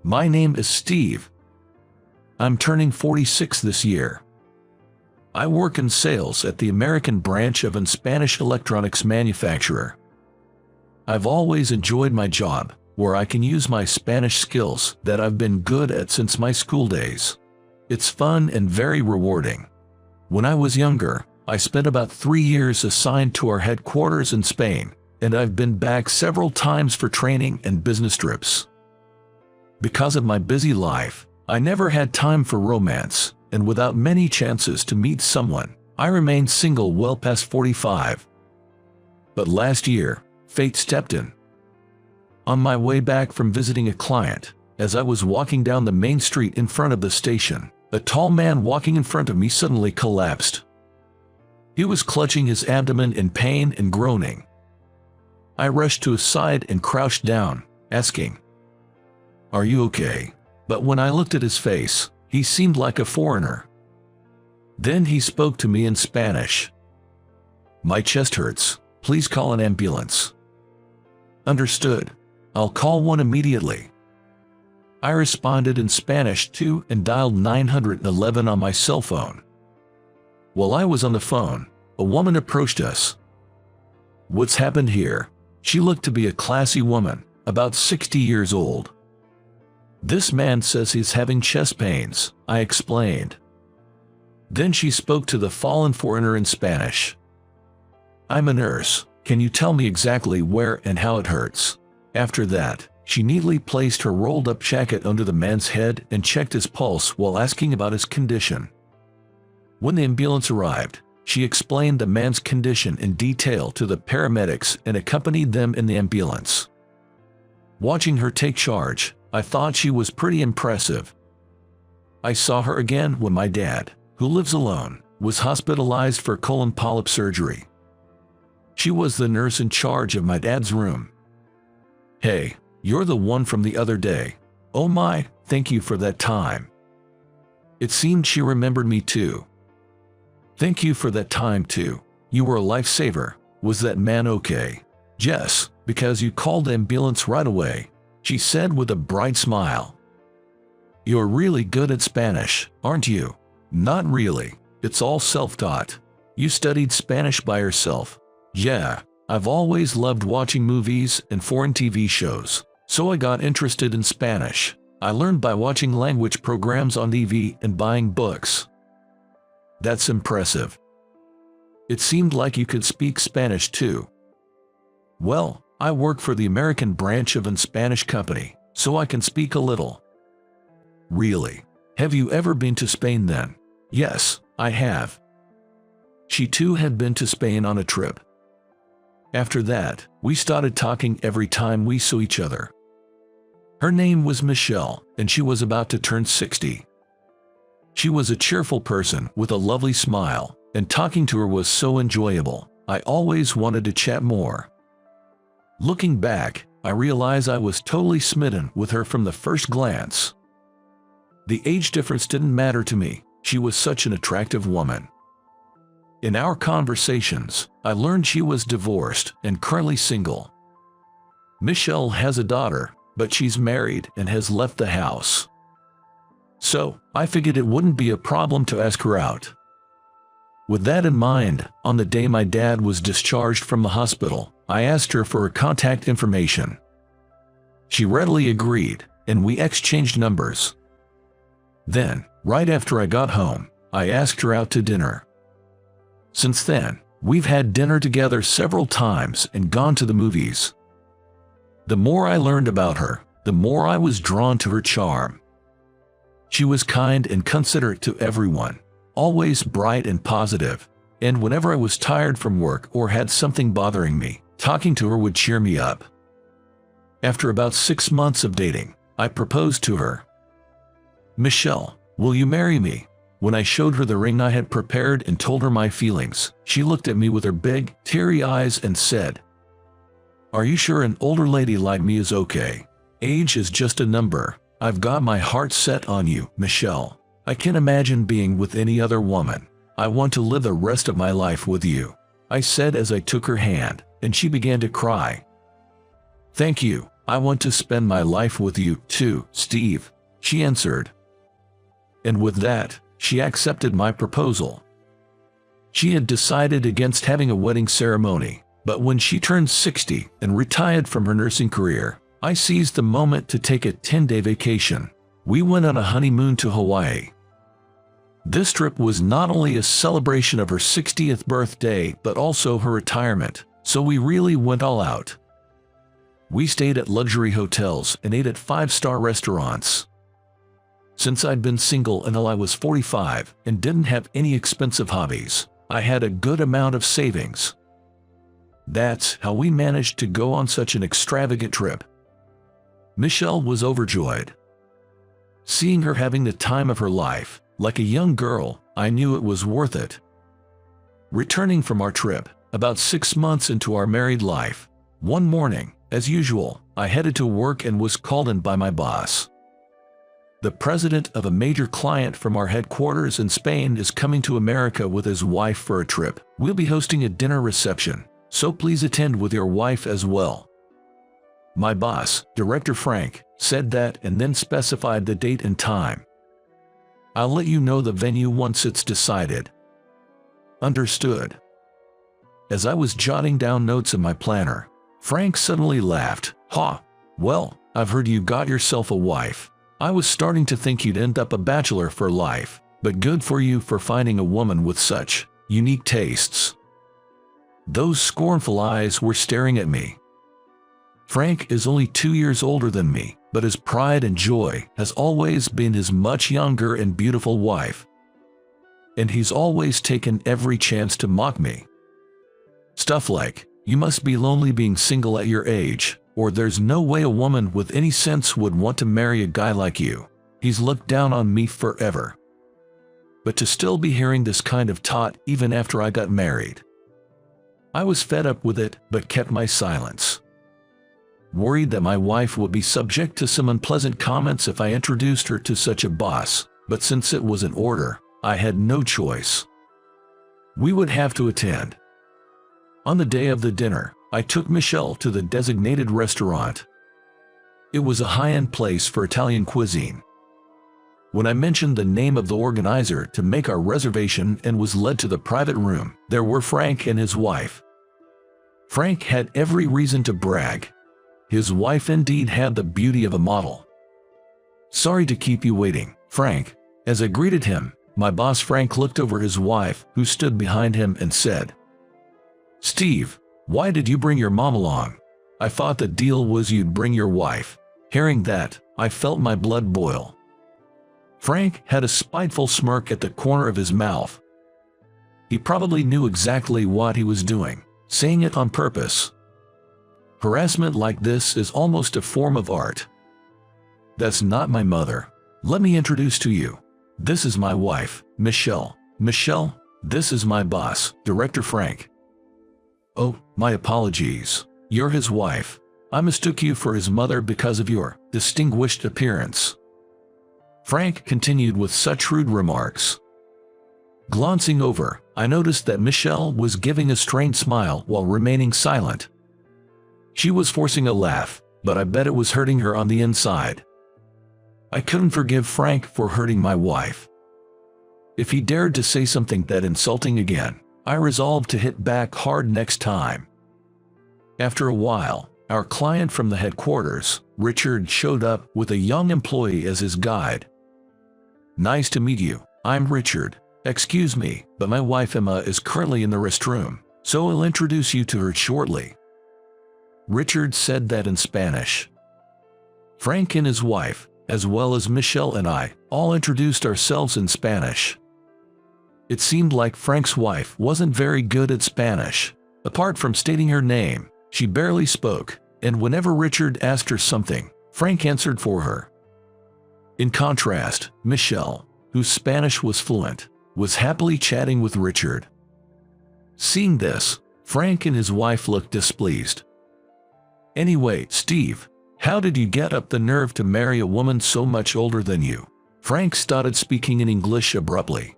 My name is Steve. I'm turning 46 this year. I work in sales at the American branch of a Spanish electronics manufacturer. I've always enjoyed my job, where I can use my Spanish skills that I've been good at since my school days. It's fun and very rewarding. When I was younger, I spent about 3 years assigned to our headquarters in Spain, and I've been back several times for training and business trips. Because of my busy life, I never had time for romance, and without many chances to meet someone, I remained single well past 45. But last year, fate stepped in. On my way back from visiting a client, as I was walking down the main street in front of the station, a tall man walking in front of me suddenly collapsed. He was clutching his abdomen in pain and groaning. I rushed to his side and crouched down, asking, "Are you okay?" But when I looked at his face, he seemed like a foreigner. Then he spoke to me in Spanish. "My chest hurts. Please call an ambulance." "Understood. I'll call one immediately." I responded in Spanish too and dialed 911 on my cell phone. While I was on the phone, a woman approached us. "What's happened here?" She looked to be a classy woman, about 60 years old. "This man says he's having chest pains," I explained. Then she spoke to the fallen foreigner in Spanish. "I'm a nurse. Can you tell me exactly where and how it hurts?" After that, she neatly placed her rolled-up jacket under the man's head and checked his pulse while asking about his condition. When the ambulance arrived, she explained the man's condition in detail to the paramedics and accompanied them in the ambulance. Watching her take charge, I thought she was pretty impressive. I saw her again when my dad, who lives alone, was hospitalized for colon polyp surgery. She was the nurse in charge of my dad's room. "Hey, you're the one from the other day. Oh my, thank you for that time." It seemed she remembered me too. "Thank you for that time too. You were a lifesaver. Was that man okay?" "Yes, because you called the ambulance right away," she said with a bright smile. "You're really good at Spanish, aren't you?" "Not really. It's all self-taught." "You studied Spanish by yourself?" "Yeah, I've always loved watching movies and foreign TV shows, so I got interested in Spanish. I learned by watching language programs on TV and buying books." "That's impressive. It seemed like you could speak Spanish too." "Well, I work for the American branch of a Spanish company, so I can speak a little." "Really? Have you ever been to Spain then?" "Yes, I have." She too had been to Spain on a trip. After that, we started talking every time we saw each other. Her name was Michelle, and she was about to turn 60. She was a cheerful person with a lovely smile, and talking to her was so enjoyable. I always wanted to chat more. Looking back, I realized I was totally smitten with her from the first glance. The age difference didn't matter to me. She was such an attractive woman. In our conversations, I learned she was divorced and currently single. Michelle has a daughter, but she's married and has left the house. So, I figured it wouldn't be a problem to ask her out. With that in mind, on the day my dad was discharged from the hospital, I asked her for her contact information. She readily agreed, and we exchanged numbers. Then, right after I got home, I asked her out to dinner. Since then, we've had dinner together several times and gone to the movies. The more I learned about her, the more I was drawn to her charm. She was kind and considerate to everyone, always bright and positive, and whenever I was tired from work or had something bothering me, talking to her would cheer me up. After about 6 months of dating, I proposed to her. "Michelle, will you marry me?" When I showed her the ring I had prepared and told her my feelings, she looked at me with her big, teary eyes and said, "Are you sure an older lady like me is okay? Age is just a number. I've got my heart set on you, Michelle. I can't imagine being with any other woman. I want to live the rest of my life with you," I said as I took her hand, and she began to cry. "Thank you. "I want to spend my life with you, too, Steve," she answered. And with that, she accepted my proposal. She had decided against having a wedding ceremony, but when she turned 60 and retired from her nursing career, I seized the moment to take a 10-day vacation. We went on a honeymoon to Hawaii. This trip was not only a celebration of her 60th birthday but also her retirement, so we really went all out. We stayed at luxury hotels and ate at 5-star restaurants. Since I'd been single until I was 45 and didn't have any expensive hobbies, I had a good amount of savings. That's how we managed to go on such an extravagant trip. Michelle was overjoyed. Seeing her having the time of her life, like a young girl, I knew it was worth it. Returning from our trip, about 6 months into our married life, one morning, as usual, I headed to work and was called in by my boss. "The president of a major client from our headquarters in Spain is coming to America with his wife for a trip. We'll be hosting a dinner reception, so please attend with your wife as well." My boss, Director Frank, said that and then specified the date and time. "I'll let you know the venue once it's decided." Understood. As I was jotting down notes in my planner, Frank suddenly laughed. "Ha! Well, I've heard you got yourself a wife. I was starting to think you'd end up a bachelor for life, but good for you for finding a woman with such unique tastes." Those scornful eyes were staring at me. Frank is only 2 years older than me, but his pride and joy has always been his much younger and beautiful wife. And he's always taken every chance to mock me. Stuff like, "You must be lonely being single at your age," or "There's no way a woman with any sense would want to marry a guy like you. He's looked down on me forever." But to still be hearing this kind of taunt even after I got married. I was fed up with it, but kept my silence. Worried that my wife would be subject to some unpleasant comments if I introduced her to such a boss, but since it was an order, I had no choice. We would have to attend. On the day of the dinner, I took Michelle to the designated restaurant. It was a high-end place for Italian cuisine. When I mentioned the name of the organizer to make our reservation and was led to the private room, there were Frank and his wife. Frank had every reason to brag. His wife indeed had the beauty of a model. "Sorry to keep you waiting, Frank." As I greeted him, my boss Frank looked over his wife, who stood behind him, and said, "Steve, why did you bring your mom along? I thought the deal was you'd bring your wife." Hearing that, I felt my blood boil. Frank had a spiteful smirk at the corner of his mouth. He probably knew exactly what he was doing, saying it on purpose. Harassment like this is almost a form of art. "That's not my mother. Let me introduce to you. This is my wife, Michelle. Michelle, this is my boss, Director Frank." "Oh, my apologies. You're his wife. I mistook you for his mother because of your distinguished appearance." Frank continued with such rude remarks. Glancing over, I noticed that Michelle was giving a strained smile while remaining silent. She was forcing a laugh, but I bet it was hurting her on the inside. I couldn't forgive Frank for hurting my wife. If he dared to say something that insulting again, I resolved to hit back hard next time. After a while, our client from the headquarters, Richard, showed up with a young employee as his guide. "Nice to meet you. I'm Richard. Excuse me, but my wife Emma is currently in the restroom, so I'll introduce you to her shortly." Richard said that in Spanish. Frank and his wife, as well as Michelle and I, all introduced ourselves in Spanish. It seemed like Frank's wife wasn't very good at Spanish. Apart from stating her name, she barely spoke, and whenever Richard asked her something, Frank answered for her. In contrast, Michelle, whose Spanish was fluent, was happily chatting with Richard. Seeing this, Frank and his wife looked displeased. "Anyway, Steve, how did you get up the nerve to marry a woman so much older than you?" Frank started speaking in English abruptly.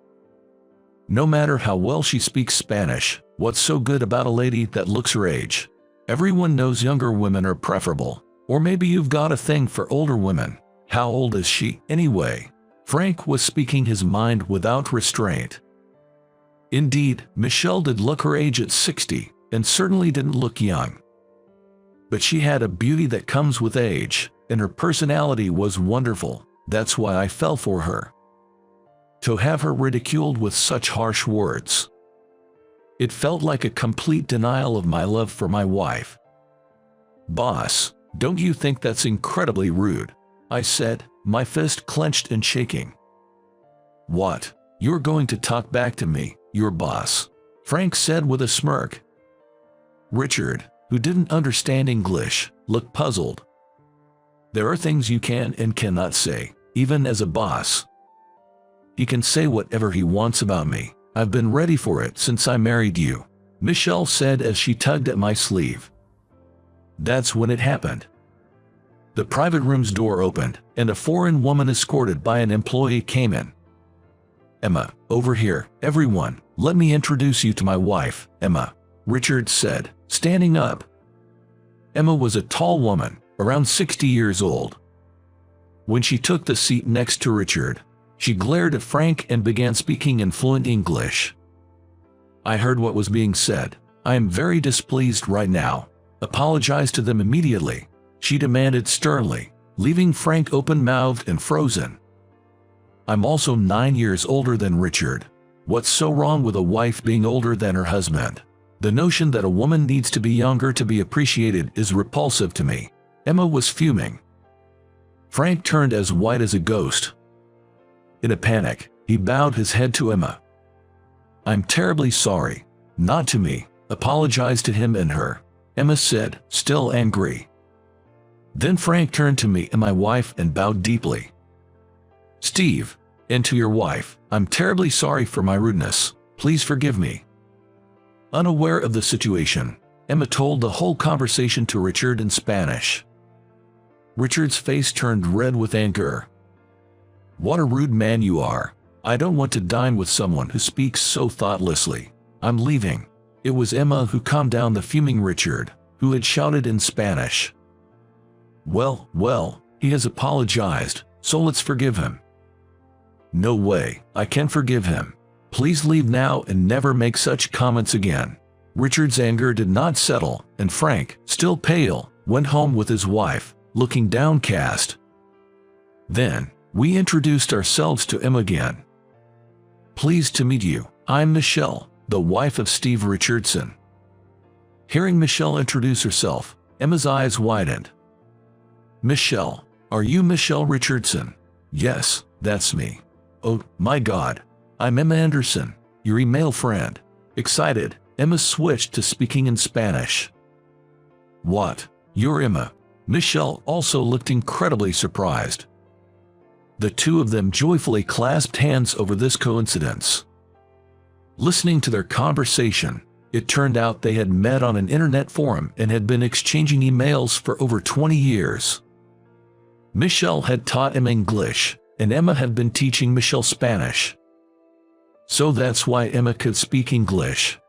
"No matter how well she speaks Spanish, what's so good about a lady that looks her age? Everyone knows younger women are preferable." Or maybe you've got a thing for older women. How old is she, anyway? Frank was speaking his mind without restraint. Indeed, Michelle did look her age at 60, and certainly didn't look young. But she had a beauty that comes with age, and her personality was wonderful. That's why I fell for her. To have her ridiculed with such harsh words, it felt like a complete denial of my love for my wife. "Boss, don't you think that's incredibly rude?" I said, my fist clenched and shaking. "What? You're going to talk back to me, your boss?" Frank said with a smirk. Richard, who didn't understand English, looked puzzled. "There are things you can and cannot say, even as a boss. He can say whatever he wants about me. I've been ready for it since I married you," Michelle said as she tugged at my sleeve. That's when it happened. The private room's door opened, and a foreign woman escorted by an employee came in. "Emma, over here, everyone, let me introduce you to my wife, Emma," Richard said, standing up. Emma was a tall woman, around 60 years old. When she took the seat next to Richard, she glared at Frank and began speaking in fluent English. "I heard what was being said. I am very displeased right now. Apologize to them immediately," she demanded sternly, leaving Frank open-mouthed and frozen. "I'm also 9 years older than Richard. What's so wrong with a wife being older than her husband? The notion that a woman needs to be younger to be appreciated is repulsive to me." Emma was fuming. Frank turned as white as a ghost. In a panic, he bowed his head to Emma. "I'm terribly sorry. Not to me. Apologize to him and her," Emma said, still angry. Then Frank turned to me and my wife and bowed deeply. "Steve, and to your wife, I'm terribly sorry for my rudeness. Please forgive me." Unaware of the situation, Emma told the whole conversation to Richard in Spanish. Richard's face turned red with anger. "What a rude man you are. I don't want to dine with someone who speaks so thoughtlessly. I'm leaving." It was Emma who calmed down the fuming Richard, who had shouted in Spanish. Well, he has apologized, so let's forgive him." "No way, I can forgive him. Please leave now and never make such comments again." Richard's anger did not settle, and Frank, still pale, went home with his wife, looking downcast. Then, we introduced ourselves to Emma again. "Pleased to meet you. I'm Michelle, the wife of Steve Richardson." Hearing Michelle introduce herself, Emma's eyes widened. "Michelle, are you Michelle Richardson?" "Yes, that's me." "Oh, my God. I'm Emma Anderson, your email friend." Excited, Emma switched to speaking in Spanish. "What? You're Emma?" Michelle also looked incredibly surprised. The two of them joyfully clasped hands over this coincidence. Listening to their conversation, it turned out they had met on an internet forum and had been exchanging emails for over 20 years. Michelle had taught Emma English, and Emma had been teaching Michelle Spanish. So that's why Emma could speak English.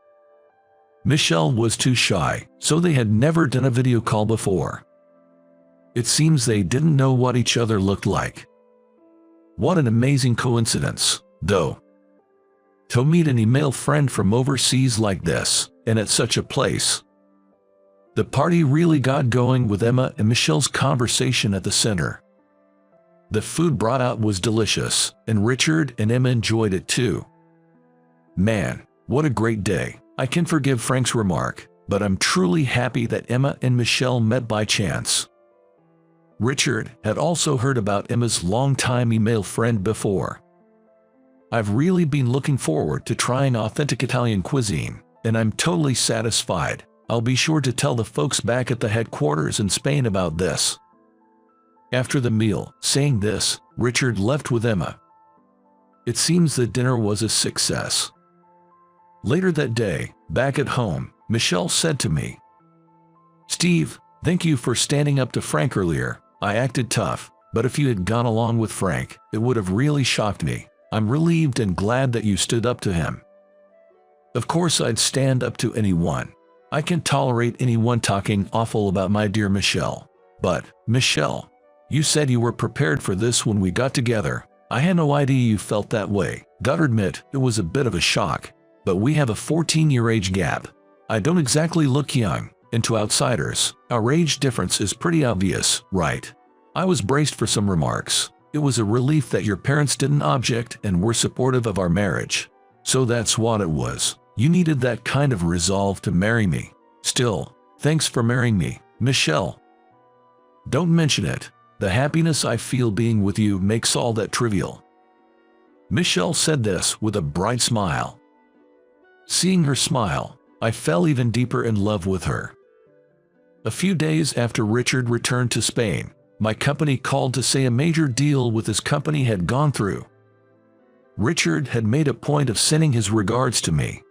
Michelle was too shy, so they had never done a video call before. It seems they didn't know what each other looked like. What an amazing coincidence, though. To meet an email friend from overseas like this, and at such a place. The party really got going with Emma and Michelle's conversation at the center. The food brought out was delicious, and Richard and Emma enjoyed it too. "Man, what a great day." I can forgive Frank's remark, but I'm truly happy that Emma and Michelle met by chance. Richard had also heard about Emma's longtime email friend before. "I've really been looking forward to trying authentic Italian cuisine, and I'm totally satisfied. I'll be sure to tell the folks back at the headquarters in Spain about this." After the meal, saying this, Richard left with Emma. It seems the dinner was a success. Later that day, back at home, Michelle said to me, "Steve, thank you for standing up to Frank earlier. I acted tough, but if you had gone along with Frank, it would have really shocked me. I'm relieved and glad that you stood up to him." "Of course I'd stand up to anyone. I can tolerate anyone talking awful about my dear Michelle." But, Michelle, you said you were prepared for this when we got together. I had no idea you felt that way. Gotta admit, it was a bit of a shock. But we have a 14-year age gap. I don't exactly look young, and to outsiders, our age difference is pretty obvious, right? I was braced for some remarks. It was a relief that your parents didn't object and were supportive of our marriage. So that's what it was. You needed that kind of resolve to marry me. Still, thanks for marrying me, Michelle. Don't mention it. The happiness I feel being with you makes all that trivial. Michelle said this with a bright smile. Seeing her smile, I fell even deeper in love with her. A few days after Richard returned to Spain, my company called to say a major deal with his company had gone through. Richard had made a point of sending his regards to me.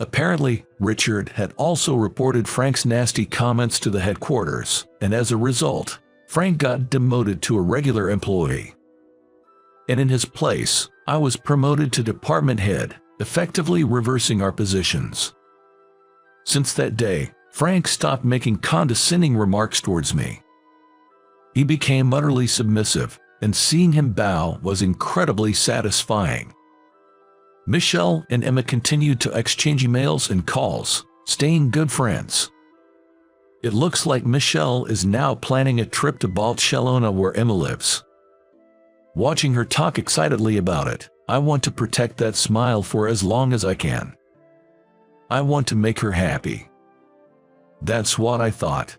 Apparently, Richard had also reported Frank's nasty comments to the headquarters, and as a result, Frank got demoted to a regular employee. And in his place, I was promoted to department head, effectively reversing our positions. Since that day, Frank stopped making condescending remarks towards me. He became utterly submissive, and seeing him bow was incredibly satisfying. Michelle and Emma continued to exchange emails and calls, staying good friends. It looks like Michelle is now planning a trip to Barcelona where Emma lives. Watching her talk excitedly about it, I want to protect that smile for as long as I can. I want to make her happy. That's what I thought.